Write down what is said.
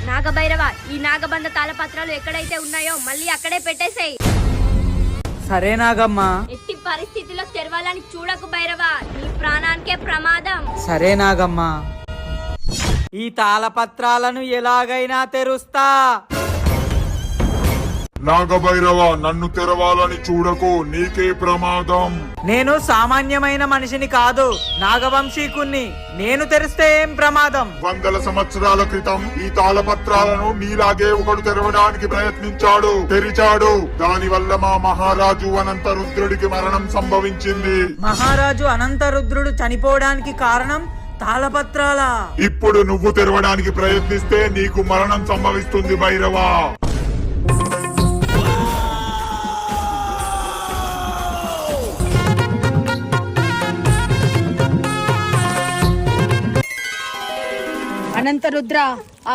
నాగభైరవ, ఈ నాగబంధ తాళపత్రాలు ఎక్కడైతే ఉన్నాయో మళ్ళీ అక్కడే పెట్టేసేయ్. సరే నాగమ్మా. ఎట్టి పరిస్థితిలో తెరవాలని చూడకు భైరవ, నీ ప్రాణానికే ప్రమాదం. సరే నాగమ్మా. ఈ తాళపత్రాలను ఎలాగైనా తెరుస్తా. నాగభైరవ, నన్ను తెరవాలని చూడకు, నీకే ప్రమాదం. నేను సామాన్యమైన మనిషిని కాదు, నాగవంశీకుణ్ణి. నేను తెరిస్తే ఏం ప్రమాదం? 100 సంవత్సరాల క్రితం ఈ తాళపత్రాలను నీలాగే ఒకడు తెరవడానికి ప్రయత్నించాడు, తెరిచాడు. దానివల్ల మా మహారాజు అనంతరుద్రుడికి మరణం సంభవించింది. మహారాజు అనంతరుద్రుడు చనిపోవడానికి కారణం తాళపత్రాలా? ఇప్పుడు నువ్వు తెరవడానికి ప్రయత్నిస్తే నీకు మరణం సంభవిస్తుంది భైరవ. అనంతరుద్ర, ఆ